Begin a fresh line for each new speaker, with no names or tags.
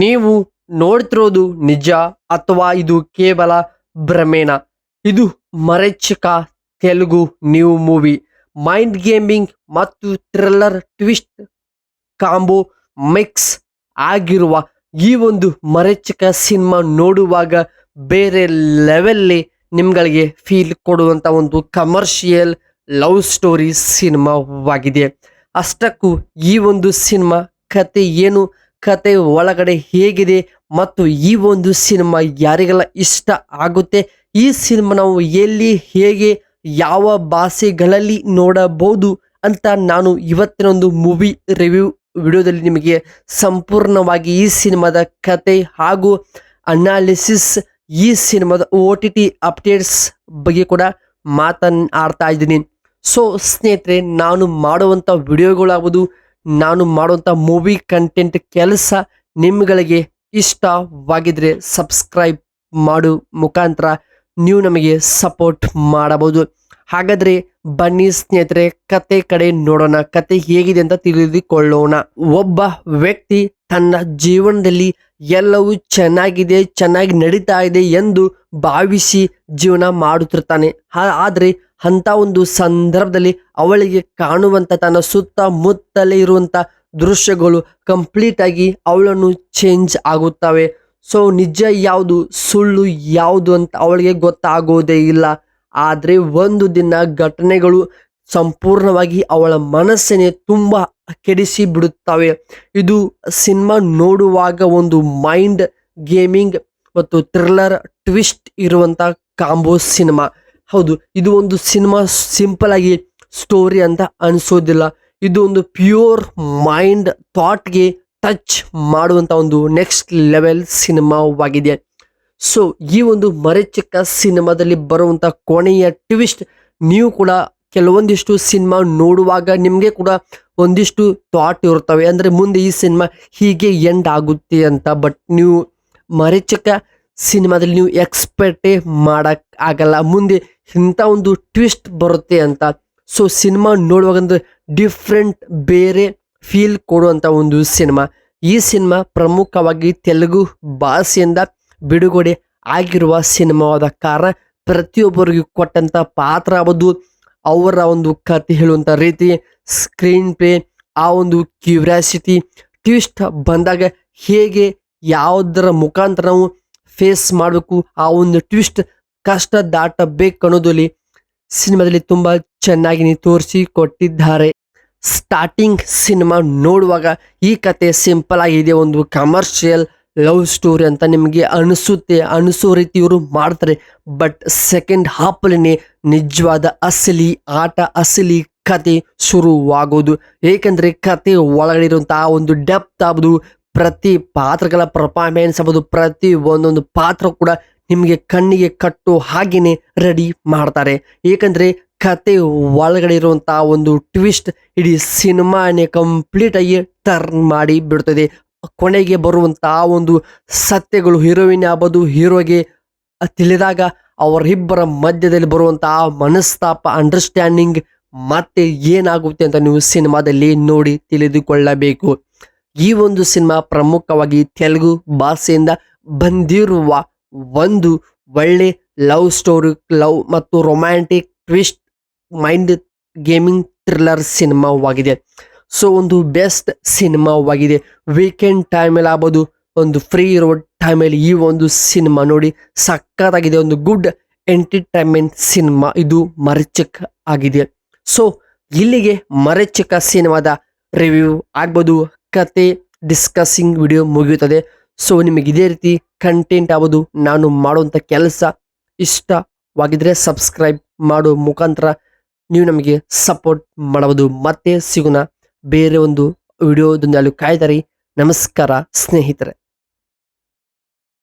ನೀವು ನೋಡ್ತಿರೋದು ನಿಜ ಅಥವಾ ಇದು ಕೇವಲ ಭ್ರಮೇನ? ಇದು ಮರೀಚಿಕ Telugu new movie. Mind gaming ಮತ್ತು ಥ್ರಿಲ್ಲರ್ ಟ್ವಿಸ್ಟ್ ಕಾಂಬೋ ಮಿಕ್ಸ್ ಆಗಿರುವ ಈ ಒಂದು ಮರೀಚಿಕ ಸಿನಿಮಾ ನೋಡುವಾಗ ಬೇರೆ ಲೆವೆಲ್ಲಿ ನಿಮ್ಗಳಿಗೆ ಫೀಲ್ ಕೊಡುವಂಥ ಒಂದು ಕಮರ್ಷಿಯಲ್ ಲವ್ ಸ್ಟೋರಿ ಸಿನಿಮಾವಾಗಿದೆ. ಅಷ್ಟಕ್ಕೂ ಈ ಒಂದು ಸಿನಿಮಾ ಕತೆ ಏನು, ಕತೆ ಒಳಗಡೆ ಹೇಗಿದೆ ಮತ್ತು ಈ ಒಂದು ಸಿನಿಮಾ ಯಾರಿಗೆಲ್ಲ ಇಷ್ಟ ಆಗುತ್ತೆ, ಈ ಸಿನಿಮಾ ನಾವು ಎಲ್ಲಿ ಹೇಗೆ ಯಾವ ಭಾಷೆಗಳಲ್ಲಿ ನೋಡಬಹುದು ಅಂತ ನಾನು ಇವತ್ತಿನ ಒಂದು ಮೂವಿ ರಿವ್ಯೂ ವಿಡಿಯೋದಲ್ಲಿ ನಿಮಗೆ ಸಂಪೂರ್ಣವಾಗಿ ಈ ಸಿನಿಮಾದ ಕತೆ ಹಾಗೂ ಅನಾಲಿಸಿಸ್, ಈ ಸಿನಿಮಾದ OTT ಅಪ್ಡೇಟ್ಸ್ ಬಗ್ಗೆ ಕೂಡ ಮಾತನಾಡ್ತಾ ಇದ್ದೀನಿ. ಸೊ ಸ್ನೇಹಿತರೆ, ನಾನು ಮಾಡುವಂಥ ವಿಡಿಯೋಗಳಾಗ್ಬೋದು, ನಾನು ಮಾಡುವಂಥ ಮೂವಿ ಕಂಟೆಂಟ್ ಕೆಲಸ ನಿಮ್ಗಳಿಗೆ ಇಷ್ಟವಾಗಿದ್ರೆ ಸಬ್ಸ್ಕ್ರೈಬ್ ಮಾಡೋ ಮುಖಾಂತರ ನೀವು ನಮಗೆ ಸಪೋರ್ಟ್ ಮಾಡಬಹುದು. ಹಾಗಾದ್ರೆ ಬನ್ನಿ ಸ್ನೇಹಿತರೆ, ಕತೆ ಕಡೆ ನೋಡೋಣ. ಕತೆ ಹೇಗಿದೆ ಅಂತ ತಿಳಿದುಕೊಳ್ಳೋಣ. ಒಬ್ಬ ವ್ಯಕ್ತಿ ತನ್ನ ಜೀವನದಲ್ಲಿ ಎಲ್ಲವೂ ಚೆನ್ನಾಗಿ ನಡೀತಾ ಇದೆ ಎಂದು ಭಾವಿಸಿ ಜೀವನ ಮಾಡುತ್ತಿರ್ತಾನೆ. ಆದರೆ ಅಂತ ಒಂದು ಸಂದರ್ಭದಲ್ಲಿ ಅವಳಿಗೆ ಕಾಣುವಂಥ ತನ್ನ ಸುತ್ತಮುತ್ತಲೇ ಇರುವಂಥ ದೃಶ್ಯಗಳು ಕಂಪ್ಲೀಟ್ ಆಗಿ ಅವಳನ್ನು ಚೇಂಜ್ ಆಗುತ್ತವೆ. ಸೊ ನಿಜ ಯಾವುದು ಸುಳ್ಳು ಯಾವುದು ಅಂತ ಅವಳಿಗೆ ಗೊತ್ತಾಗೋದೇ ಇಲ್ಲ. ಆದರೆ ಒಂದು ದಿನ ಘಟನೆಗಳು ಸಂಪೂರ್ಣವಾಗಿ ಅವಳ ಮನಸ್ಸನ್ನೇ ತುಂಬ ಕೆಡಿಸಿ ಬಿಡುತ್ತವೆ. ಇದು ಸಿನಿಮಾ ನೋಡುವಾಗ ಒಂದು ಮೈಂಡ್ ಗೇಮಿಂಗ್ ಮತ್ತು ಥ್ರಿಲ್ಲರ್ ಟ್ವಿಸ್ಟ್ ಇರುವಂಥ ಕಾಂಬೋ ಸಿನಿಮಾ. ಹೌದು, ಇದು ಒಂದು ಸಿನಿಮಾ ಸಿಂಪಲ್ ಆಗಿ ಸ್ಟೋರಿ ಅಂತ ಅನಿಸೋದಿಲ್ಲ. ಇದು ಒಂದು ಪ್ಯೂರ್ ಮೈಂಡ್ ಥಾಟ್ಗೆ ಟಚ್ ಮಾಡುವಂಥ ಒಂದು ನೆಕ್ಸ್ಟ್ ಲೆವೆಲ್ ಸಿನಿಮಾವಾಗಿದೆ. ಸೊ ಈ ಒಂದು ಮರೀಚಿಕ ಸಿನಿಮಾದಲ್ಲಿ ಬರುವಂಥ ಕೊನೆಯ ಟ್ವಿಸ್ಟ್, ನೀವು ಕೂಡ ಕೆಲವೊಂದಿಷ್ಟು ಸಿನಿಮಾ ನೋಡುವಾಗ ನಿಮಗೆ ಕೂಡ ಒಂದಿಷ್ಟು ಥಾಟ್ ಇರ್ತವೆ, ಅಂದರೆ ಮುಂದೆ ಈ ಸಿನಿಮಾ ಹೀಗೆ ಎಂಡ್ ಆಗುತ್ತೆ ಅಂತ. ಬಟ್ ನೀವು ಮರೀಚಿಕ ಸಿನಿಮಾದಲ್ಲಿ ನೀವು ಎಕ್ಸ್ಪೆಕ್ಟೇ ಮಾಡಕ್ ಆಗಲ್ಲ ಮುಂದೆ ಇಂಥ ಒಂದು ಟ್ವಿಸ್ಟ್ ಬರುತ್ತೆ ಅಂತ. ಸೊ ಸಿನಿಮಾ ನೋಡುವಾಗಂದ್ರೆ ಡಿಫ್ರೆಂಟ್ ಬೇರೆ ಫೀಲ್ ಕೊಡುವಂಥ ಒಂದು ಸಿನಿಮಾ. ಈ ಸಿನಿಮಾ ಪ್ರಮುಖವಾಗಿ ತೆಲುಗು ಭಾಷೆಯಿಂದ ಬಿಡುಗಡೆ ಆಗಿರುವ ಸಿನಿಮಾವಾದ ಕಾರಣ ಪ್ರತಿಯೊಬ್ಬರಿಗೂ ಕೊಟ್ಟಂಥ ಪಾತ್ರ ಆಗ್ಬೋದು, ಅವರ ಒಂದು ಕತೆ ಹೇಳುವಂಥ ರೀತಿ, ಸ್ಕ್ರೀನ್ ಪ್ಲೇ, ಆ ಒಂದು ಕ್ಯೂರಿಯಾಸಿಟಿ, ಟ್ವಿಸ್ಟ್ ಬಂದಾಗ ಹೇಗೆ ಯಾವುದರ ಮುಖಾಂತರ ನಾವು ಫೇಸ್ ಮಾಡಬೇಕು, ಆ ಒಂದು ಟ್ವಿಸ್ಟ್ ಕಷ್ಟ ದಾಟಬೇಕು ಅನ್ನೋದಲ್ಲಿ ಸಿನಿಮಾದಲ್ಲಿ ತುಂಬ ಚೆನ್ನಾಗಿ ತೋರಿಸಿ ಕೊಟ್ಟಿದ್ದಾರೆ. ಸ್ಟಾರ್ಟಿಂಗ್ ಸಿನಿಮಾ ನೋಡುವಾಗ ಈ ಕತೆ ಸಿಂಪಲ್ ಆಗಿದೆ, ಒಂದು ಕಮರ್ಷಿಯಲ್ ಲವ್ ಸ್ಟೋರಿ ಅಂತ ನಿಮಗೆ ಅನಿಸೋ ರೀತಿ ಇವರು ಮಾಡ್ತಾರೆ. ಬಟ್ ಸೆಕೆಂಡ್ ಹಾಫಲ್ಲಿ ನಿಜವಾದ ಅಸಲಿ ಆಟ, ಅಸಲಿ ಕತೆ ಶುರುವಾಗೋದು. ಏಕೆಂದರೆ ಕತೆ ಒಳಗಡೆ ಇರುವಂತಹ ಒಂದು ಡೆಪ್ತ್ ಆಗ್ಬೋದು, ಪ್ರತಿ ಪಾತ್ರಗಳ ಪರ್ಫಾರ್ಮೆನ್ಸ್ ಆಗ್ಬೋದು, ಪ್ರತಿ ಒಂದೊಂದು ಪಾತ್ರ ಕೂಡ ನಿಮಗೆ ಕಣ್ಣಿಗೆ ಕಟ್ಟೋ ಹಾಗೇನೆ ರೆಡಿ ಮಾಡ್ತಾರೆ. ಏಕೆಂದರೆ ಕತೆ ಒಳಗಡೆ ಇರುವಂತಹ ಒಂದು ಟ್ವಿಸ್ಟ್ ಇಡೀ ಸಿನಿಮಾನೇ ಕಂಪ್ಲೀಟ್ ಆಗಿ ಟರ್ನ್ ಮಾಡಿ ಬಿಡ್ತದೆ. ಕೊನೆಗೆ ಬರುವಂತಹ ಒಂದು ಸತ್ಯಗಳು ಹೀರೋಯಿನ್ ಆಗ್ಬೋದು, ಹೀರೋಗೆ ತಿಳಿದಾಗ ಅವರಿಬ್ಬರ ಮಧ್ಯದಲ್ಲಿ ಬರುವಂತಹ ಮನಸ್ತಾಪ, ಅಂಡರ್ಸ್ಟ್ಯಾಂಡಿಂಗ್ ಮತ್ತೆ ಏನಾಗುತ್ತೆ ಅಂತ ನೀವು ಸಿನಿಮಾದಲ್ಲಿ ನೋಡಿ ತಿಳಿದುಕೊಳ್ಳಬೇಕು. ಈ ಒಂದು ಸಿನಿಮಾ ಪ್ರಮುಖವಾಗಿ ತೆಲುಗು ಭಾಷೆಯಿಂದ ಬಂದಿರುವ ಒಂದು ಒಳ್ಳೆ ಲವ್ ಸ್ಟೋರಿ, ಲವ್ ಮತ್ತು romantic twist mind gaming thriller ಸಿನಿಮಾವಾಗಿದೆ. ಸೊ ಒಂದು ಬೆಸ್ಟ್ ಸಿನಿಮಾವಾಗಿದೆ. ವೀಕೆಂಡ್ ಟೈಮಲ್ಲಿ ಆಗ್ಬೋದು, ಒಂದು ಫ್ರೀ ಇರೋ ಟೈಮಲ್ಲಿ ಈ ಒಂದು ಸಿನಿಮಾ ನೋಡಿ ಸಖತ್ತಾಗಿದೆ. ಒಂದು ಗುಡ್ ಎಂಟರ್ಟೈನ್ಮೆಂಟ್ ಸಿನಿಮಾ ಇದು ಮರೀಚಿಕ ಆಗಿದೆ. ಸೊ ಇಲ್ಲಿಗೆ ಮರೀಚಿಕ ಸಿನಿಮಾದ ರಿವ್ಯೂ ಆಗ್ಬೋದು, ಕತೆ ಡಿಸ್ಕಸಿಂಗ್ ವಿಡಿಯೋ ಮುಗಿಯುತ್ತದೆ. ಸೊ ನಿಮಗೆ ಇದೇ ರೀತಿ ಕಂಟೆಂಟ್ ಆಗ್ಬೋದು, ನಾನು ಮಾಡುವಂಥ ಕೆಲಸ ಇಷ್ಟವಾಗಿದ್ರೆ ಸಬ್ಸ್ಕ್ರೈಬ್ ಮಾಡೋ ಮುಖಾಂತರ ನೀವು ನಮಗೆ ಸಪೋರ್ಟ್ ಮಾಡಬಹುದು. ಮತ್ತೆ ಸಿಗೋಣ ಬೇರೆ ಒಂದು ವಿಡಿಯೋದೊಂದಿಗೆ. ಕಾಯ್ದಾರಿ. ನಮಸ್ಕಾರ ಸ್ನೇಹಿತರೆ.